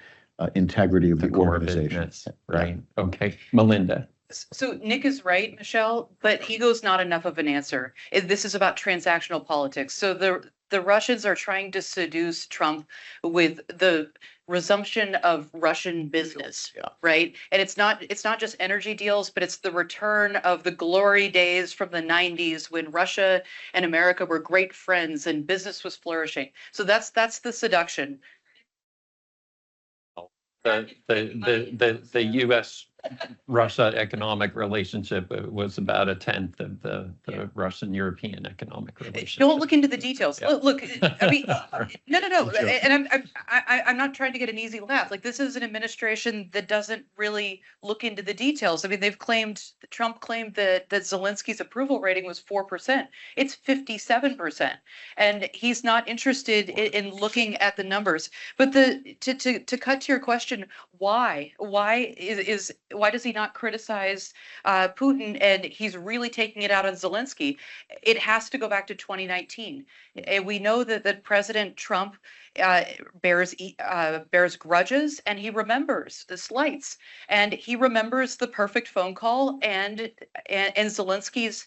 integrity of the organization. Right. Okay, Melinda. So Nick is right, Michelle, but ego's not enough of an answer. This is about transactional politics. So the Russians are trying to seduce Trump with the resumption of Russian business, right? And it's not just energy deals, but it's the return of the glory days from the 90s when Russia and America were great friends and business was flourishing. So that's the seduction. The U.S. Russia economic relationship was about 1/10 of the Russian European economic relationship. Don't look into the details. Yeah. Look, I mean, no. And I'm not trying to get an easy laugh. Like, this is an administration that doesn't really look into the details. I mean, Trump claimed that Zelensky's approval rating was 4%. It's 57%. And he's not interested in looking at the numbers. But to cut to your question, why does he not criticize Putin, and he's really taking it out on Zelensky? It has to go back to 2019. And we know that President Trump bears grudges, and he remembers the slights, and he remembers the perfect phone call and Zelensky's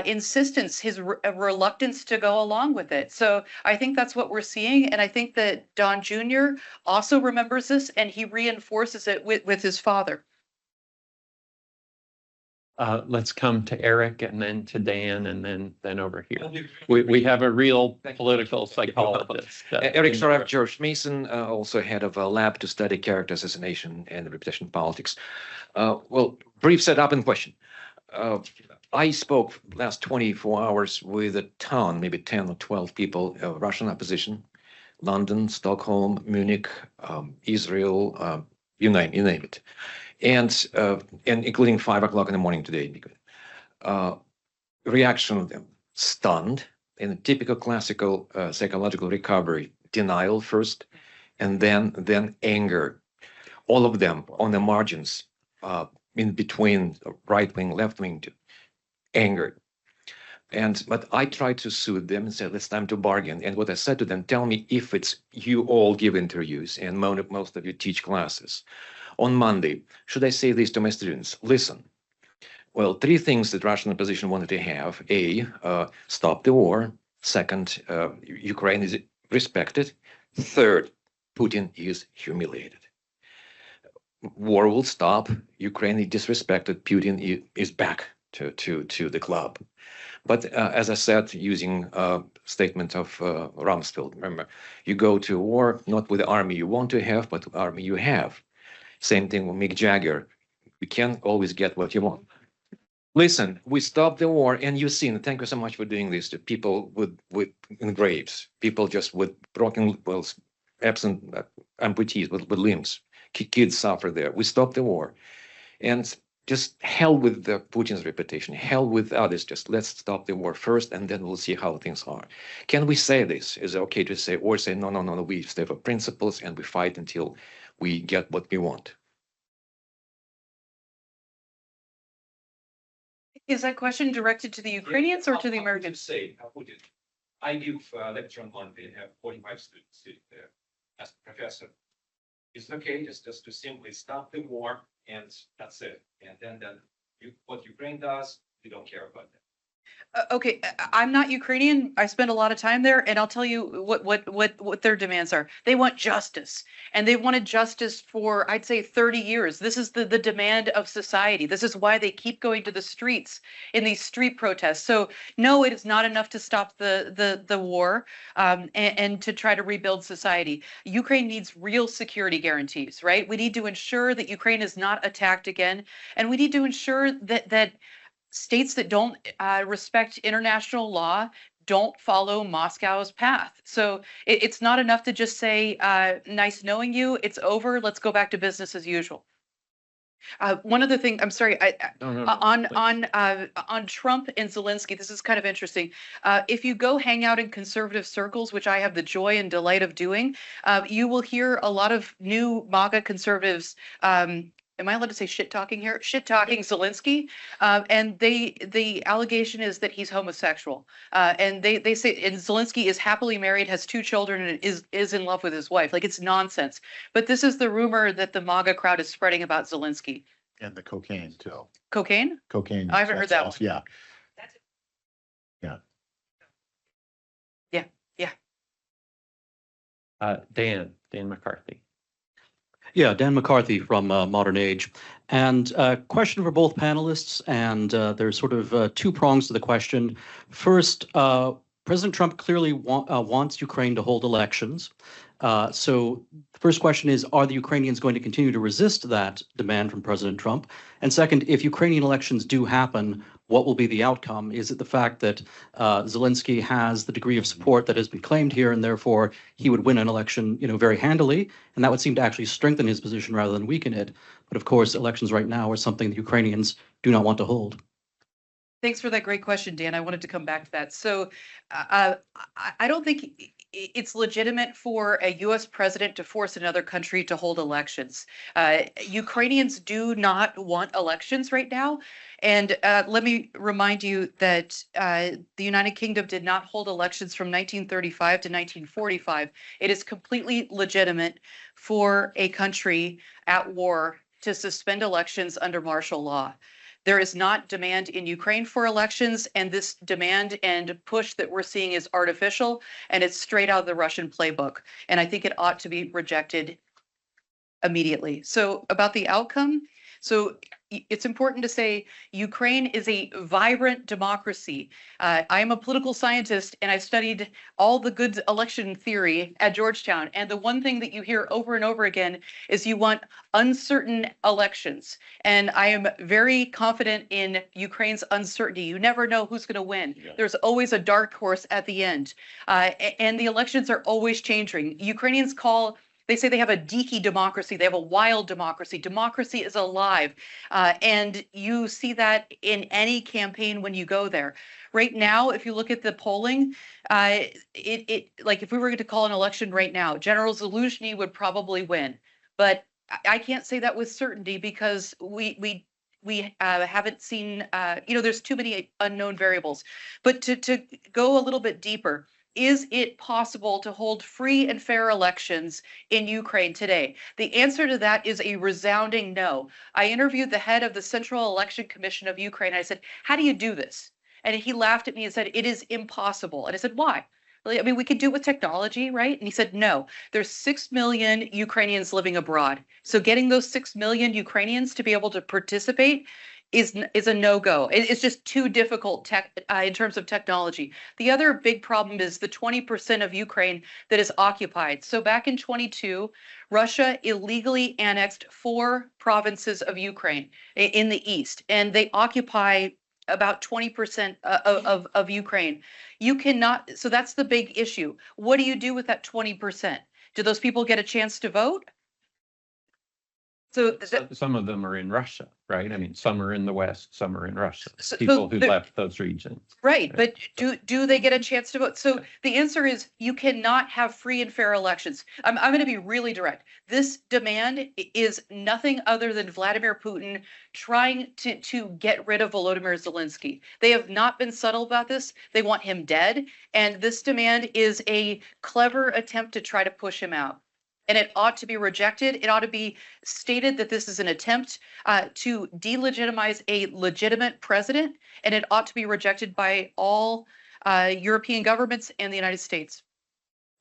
insistence, his reluctance to go along with it. So I think that's what we're seeing. And I think that Don Jr. also remembers this, and he reinforces it with his father. Let's come to Eric, and then to Dan, and then over here. We have a real political psychologist. Eric Sorev, George Mason, also head of a lab to study character assassination and reputation politics. Well, brief setup and question. I spoke last 24 hours with a ton, maybe 10 or 12 people, Russian opposition, London, Stockholm, Munich, Israel, you name it. And including 5 o'clock in the morning today. Reaction of them, stunned, in a typical classical psychological recovery, denial first, and then anger. All of them on the margins, in between right wing, left wing, anger. But I tried to soothe them and said, it's time to bargain. And what I said to them, tell me if it's you all give interviews and most of you teach classes. On Monday, should I say this to my students? Listen, well, 3 things that Russian opposition wanted to have. A, stop the war. Second, Ukraine is respected. Third, Putin is humiliated. War will stop. Ukraine is disrespected. Putin is back to the club. But as I said, using statement of Rumsfeld, remember, you go to war not with the army you want to have, but the army you have. Same thing with Mick Jagger. You can't always get what you want. Listen, we stopped the war, and you've seen. Thank you so much for doing this to people with in graves, people just with broken, well, absent amputees with limbs. Kids suffer there. We stopped the war, and just hell with the Putin's reputation, hell with others. Just let's stop the war first, and then we'll see how things are. Can we say this? Is it okay to say, or say no, no, no, no? We stay for principles and we fight until we get what we want. Is that question directed to the Ukrainians or to the Americans? How would it? I give lecture on Monday and have 45 students sitting there as a professor. Is it okay just to simply stop the war and that's it? And then what Ukraine does, we don't care about that. Okay, I'm not Ukrainian. I spend a lot of time there, and I'll tell you what their demands are. They want justice, and they wanted justice for, I'd say, 30 years. This is the demand of society. This is why they keep going to the streets in these street protests. So no, it is not enough to stop the war and to try to rebuild society. Ukraine needs real security guarantees, right? We need to ensure that Ukraine is not attacked again, and we need to ensure that states that don't respect international law don't follow Moscow's path. So it's not enough to just say, nice knowing you, it's over, let's go back to business as usual. One other thing, I'm sorry, on Trump and Zelensky, this is kind of interesting. If you go hang out in conservative circles, which I have the joy and delight of doing, you will hear a lot of new MAGA conservatives am I allowed to say shit talking here? Shit talking Zelensky, and the allegation is that he's homosexual, and they say, and Zelensky is happily married, has 2 children, and is in love with his wife. Like, it's nonsense. But this is the rumor that the MAGA crowd is spreading about Zelensky. And the cocaine too. Cocaine? Cocaine. I haven't heard that one. Yeah. That's it. Yeah. Yeah. Dan McCarthy. Yeah, Dan McCarthy from Modern Age. And question for both panelists, and there's sort of 2 prongs to the question. First, President Trump clearly wants Ukraine to hold elections. So the first question is, are the Ukrainians going to continue to resist that demand from President Trump? And second, if Ukrainian elections do happen, what will be the outcome? Is it the fact that Zelensky has the degree of support that has been claimed here, and therefore he would win an election, very handily, and that would seem to actually strengthen his position rather than weaken it? But of course, elections right now are something the Ukrainians do not want to hold. Thanks for that great question, Dan. I wanted to come back to that. So I don't think it's legitimate for a U.S. president to force another country to hold elections. Ukrainians do not want elections right now. And let me remind you that the United Kingdom did not hold elections from 1935 to 1945. It is completely legitimate for a country at war to suspend elections under martial law. There is not demand in Ukraine for elections, and this demand and push that we're seeing is artificial, and it's straight out of the Russian playbook. And I think it ought to be rejected immediately. So about the outcome, so it's important to say Ukraine is a vibrant democracy. I am a political scientist, and I've studied all the good election theory at Georgetown. And the one thing that you hear over and over again is you want uncertain elections. And I am very confident in Ukraine's uncertainty. You never know who's going to win. Yeah. There's always a dark horse at the end. And the elections are always changing. Ukrainians they say they have a deaky democracy. They have a wild democracy. Democracy is alive. And you see that in any campaign when you go there. Right now, if you look at the polling, like if we were going to call an election right now, General Zelensky would probably win. But I can't say that with certainty because we haven't seen, there's too many unknown variables. But to go a little bit deeper, is it possible to hold free and fair elections in Ukraine today? The answer to that is a resounding no. I interviewed the head of the Central Election Commission of Ukraine. I said, how do you do this? And he laughed at me and said, it is impossible. And I said, why? I mean, we could do it with technology, right? And he said, no, there's 6 million Ukrainians living abroad. So getting those 6 million Ukrainians to be able to participate is a no-go. It's just too difficult in terms of technology. The other big problem is the 20% of Ukraine that is occupied. So back in 22, Russia illegally annexed 4 provinces of Ukraine in the east, and they occupy about 20% of Ukraine. You cannot, so that's the big issue. What do you do with that 20%? Do those people get a chance to vote? So Some of them are in Russia, right? I mean, some are in the West, some are in Russia. So People who left those regions. right, but do they get a chance to vote? So the answer is you cannot have free and fair elections. I'm going to be really direct. This demand is nothing other than Vladimir Putin trying to get rid of Volodymyr Zelensky. They have not been subtle about this. They want him dead, and this demand is a clever attempt to try to push him out. And it ought to be rejected. It ought to be stated that this is an attempt to delegitimize a legitimate president, and it ought to be rejected by all European governments and the United States.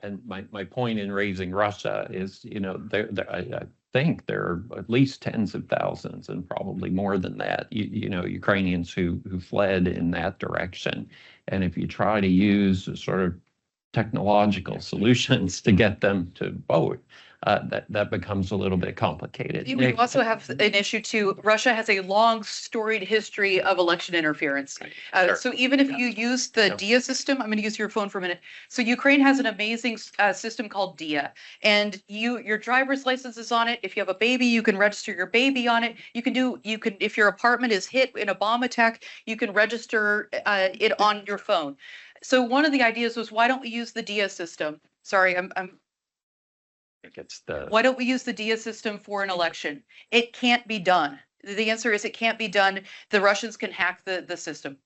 And my point in raising Russia is, I think there are at least tens of thousands and probably more than that, Ukrainians who fled in that direction. And if you try to use sort of technological solutions to get them to vote, that becomes a little bit complicated. We also have an issue too. Russia has a long storied history of election interference. Sure. So even if you use the DIA system, I'm going to use your phone for a minute. So Ukraine has an amazing system called DIA, and your driver's license is on it. If you have a baby, you can register your baby on it. You can if your apartment is hit in a bomb attack, you can register it on your phone. So one of the ideas was, why don't we use the DIA system? Sorry, why don't we use the DIA system for an election? It can't be done. The answer is it can't be done. The Russians can hack the system.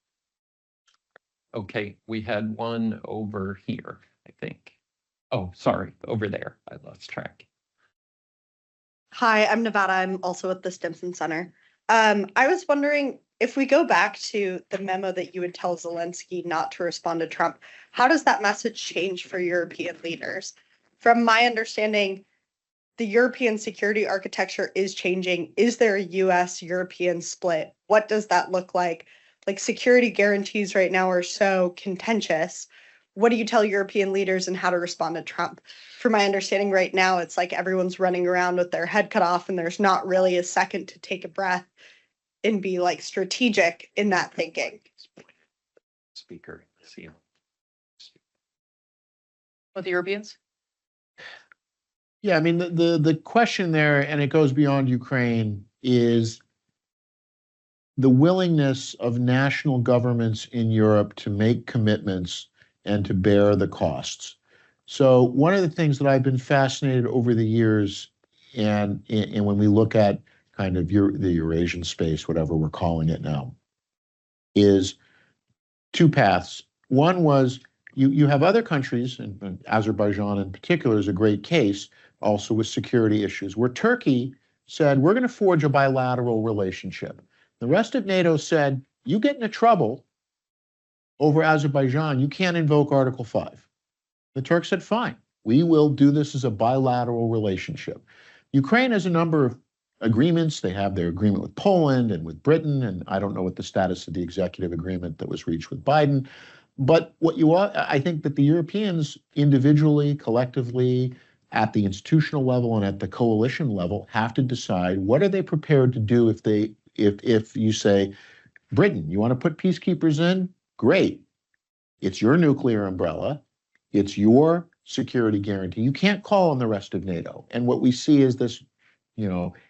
Okay, we had one over here, I think. Oh, sorry, over there. I lost track. Hi, I'm Nevada. I'm also at the Stimson Center. I was wondering, if we go back to the memo that you would tell Zelensky not to respond to Trump, how does that message change for European leaders? From my understanding, the European security architecture is changing. Is there a US-European split? What does that look like? Like, security guarantees right now are so contentious. What do you tell European leaders and how to respond to Trump? From my understanding right now, it's like everyone's running around with their head cut off and there's not really a second to take a breath and be like strategic in that thinking. Speaker, see him. With the Europeans? Yeah, I mean, the question there, and it goes beyond Ukraine, is the willingness of national governments in Europe to make commitments and to bear the costs. So one of the things that I've been fascinated over the years, and when we look at kind of the Eurasian space, whatever we're calling it now, is 2 paths. One was you have other countries, and Azerbaijan in particular is a great case, also with security issues, where Turkey said, we're going to forge a bilateral relationship. The rest of NATO said, you get into trouble over Azerbaijan, you can't invoke Article 5. The Turks said, fine, we will do this as a bilateral relationship. Ukraine has a number of agreements. They have their agreement with Poland and with Britain, and I don't know what the status of the executive agreement that was reached with Biden. But I think that the Europeans individually, collectively, at the institutional level and at the coalition level, have to decide what are they prepared to do if you say, Britain, you want to put peacekeepers in? Great. It's your nuclear umbrella. It's your security guarantee. You can't call on the rest of NATO. And what we see is this,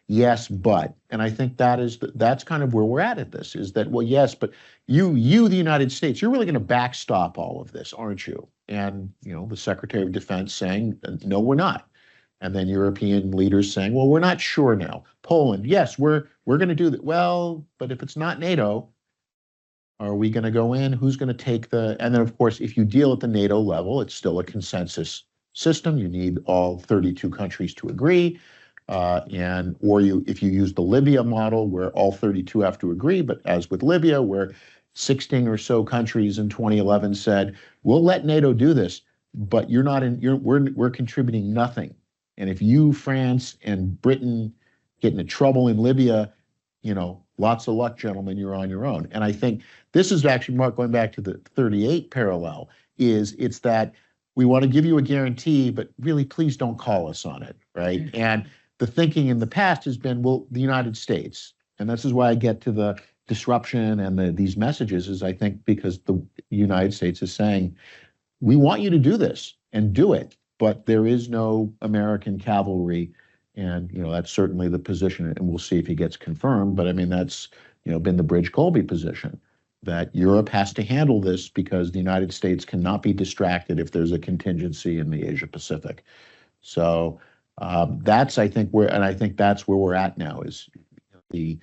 yes, but. And I think that's kind of where we're at this, is that, well, yes, but you, the United States, you're really going to backstop all of this, aren't you? And, the Secretary of Defense saying, no, we're not. And then European leaders saying, well, we're not sure now. Poland, yes, we're going to do that. Well, but if it's not NATO, are we going to go in? Who's going to take and then, of course, if you deal at the NATO level, it's still a consensus system. You need all 32 countries to agree. If you use the Libya model where all 32 have to agree, but as with Libya, where 16 or so countries in 2011 said, we'll let NATO do this, but we're contributing nothing. And if you, France and Britain get into trouble in Libya, lots of luck, gentlemen, you're on your own. And I think this is actually, Mark, going back to the 38 parallel, it's that we want to give you a guarantee, but really, please don't call us on it, right? And the thinking in the past has been, well, the United States, and this is why I get to the disruption and these messages, is I think because the United States is saying, we want you to do this and do it, but there is no American cavalry. And, that's certainly the position, and we'll see if he gets confirmed. But I mean, that's, been the Bridge Colby position, that Europe has to handle this because the United States cannot be distracted if there's a contingency in the Asia Pacific. So that's, I think, that's where we're at now, is the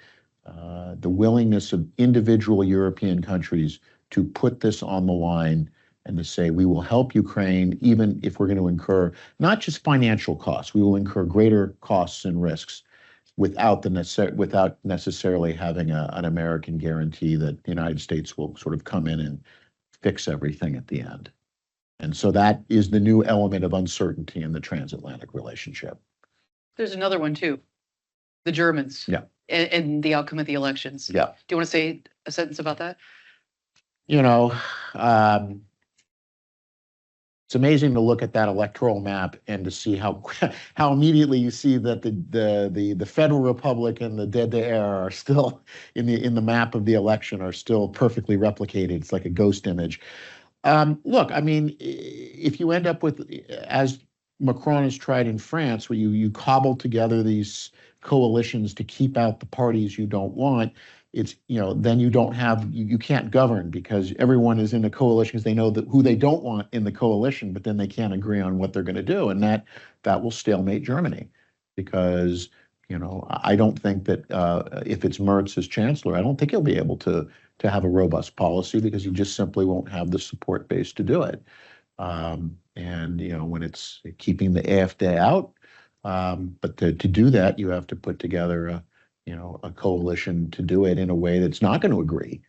willingness of individual European countries to put this on the line and to say, we will help Ukraine, even if we're going to incur not just financial costs, we will incur greater costs and risks without necessarily having an American guarantee that the United States will sort of come in and fix everything at the end. And so that is the new element of uncertainty in the transatlantic relationship. There's another one too. The Germans. Yeah. And the outcome of the elections. Yeah. Do you want to say a sentence about that? It's amazing to look at that electoral map and to see how immediately you see that the Federal Republic and the DDR are still in the map of the election, are still perfectly replicated. It's like a ghost image. Look, I mean, if you end up with, as Macron has tried in France, where you cobble together these coalitions to keep out the parties you don't want, it's, then you can't govern, because everyone is in a coalition because they know who they don't want in the coalition, but then they can't agree on what they're going to do. And that will stalemate Germany, because, I don't think that if it's Merz as chancellor, I don't think he'll be able to have a robust policy, because he just simply won't have the support base to do it. And, when it's keeping the AfD out, but to do that, you have to put together a coalition to do it in a way that's not going to agree.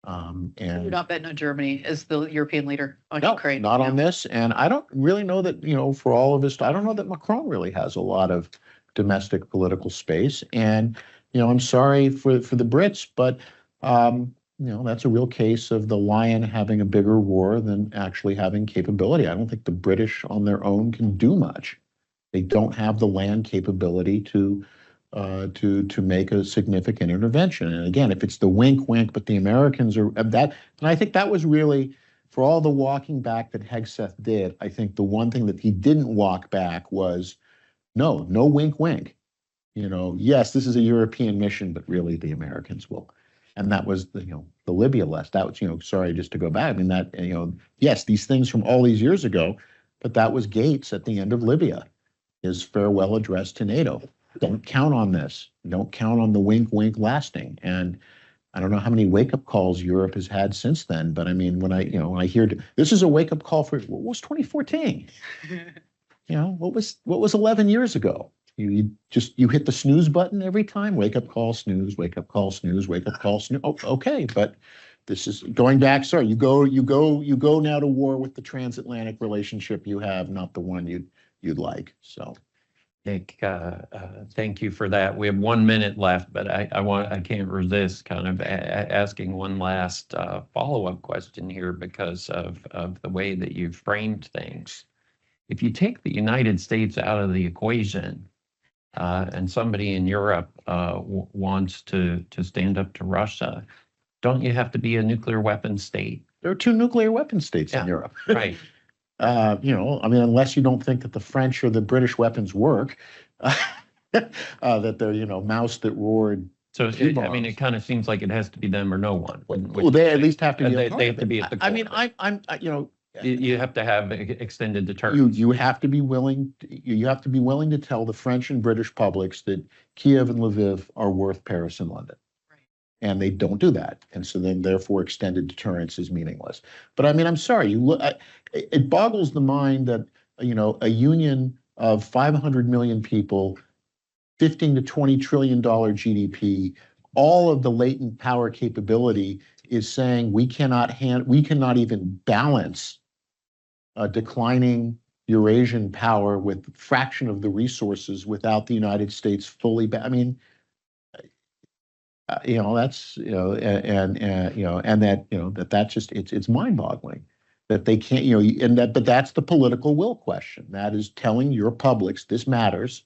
And You're not betting on Germany as the European leader on no, Ukraine. not on this. And I don't really know that, for all of this, I don't know that Macron really has a lot of domestic political space. And, I'm sorry for the Brits, but, that's a real case of the lion having a bigger roar than actually having capability. I don't think the British on their own can do much. They don't have the land capability to make a significant intervention. And again, if it's the wink, wink, but the Americans are that, and I think that was really, for all the walking back that Hegseth did, I think the one thing that he didn't walk back was, no wink, wink. Yes, this is a European mission, but really the Americans will. And that was the Libya list. That was, sorry, just to go back. I mean, that, yes, these things from all these years ago, but that was Gates at the end of Libya, his farewell address to NATO. Don't count on this. Don't count on the wink, wink lasting. And I don't know how many wake-up calls Europe has had since then. But I mean, when I hear this is a wake-up call for, what was 2014? What was 11 years ago? You hit the snooze button every time. Wake up call, snooze. Wake up call, snooze. Wake up call, snooze. Oh, okay, but this is going back. Sorry, you go now to war with the transatlantic relationship you have, not the one you'd like. So. Nick, thank you for that. We have 1 minute left, but I can't resist kind of asking one last follow-up question here because of the way that you've framed things. If you take the United States out of the equation, and somebody in Europe wants to stand up to Russia, don't you have to be a nuclear weapon state? There are 2 nuclear weapon states in Europe. Right. I mean, unless you don't think that the French or the British weapons work, that they're, mouse that roared. So, it kind of seems like it has to be them or no one. Well, they at least have to be. They have to be at the core. I mean, you have to have extended deterrence. You have to be willing. You have to be willing to tell the French and British publics that Kiev and Lviv are worth Paris and London. And they don't do that. And so then therefore extended deterrence is meaningless. But I mean, I'm sorry, it boggles the mind that, a union of 500 million people, 15 to $20 trillion GDP, all of the latent power capability is saying we cannot even balance a declining Eurasian power with a fraction of the resources without the United States fully. That's, and that, that's just, it's mind-boggling that they can't, but that's the political will question. That is telling your publics this matters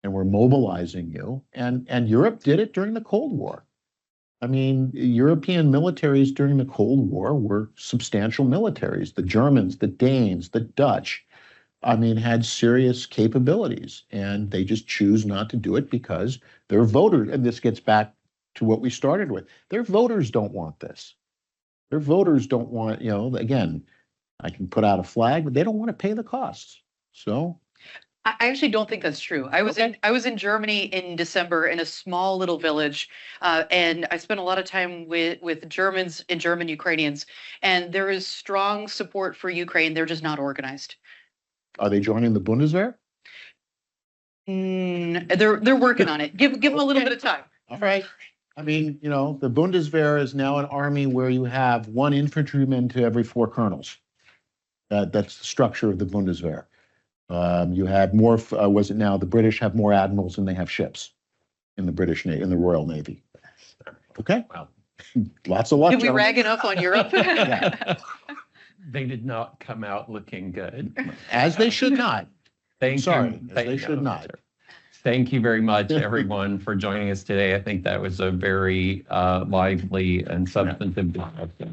and we're mobilizing you. And Europe did it during the Cold War. I mean, European militaries during the Cold War were substantial militaries. The Germans, the Danes, the Dutch, I mean, had serious capabilities, and they just choose not to do it because their voters, and this gets back to what we started with, their voters don't want this. Their voters don't want, again, I can put out a flag, but they don't want to pay the costs. So I actually don't think that's true. I was in Germany in December in a small little village, and I spent a lot of time with Germans and German Ukrainians, and there is strong support for Ukraine. They're just not organized. Are they joining the Bundeswehr? They're working on it. Give them a little bit of time. All right. I mean, the Bundeswehr is now an army where you have one infantryman to every 4 colonels. That's the structure of the Bundeswehr. You have more, the British have more admirals than they have ships in the British Navy, in the Royal Navy. Okay. Well, lots of luck. Did we gentlemen. rag enough on Europe? Yeah. they did not come out looking good. As they should not. Thank Sorry, you. as they should not. Thank you very much, everyone, for joining us today. I think that was a very lively and substantive discussion.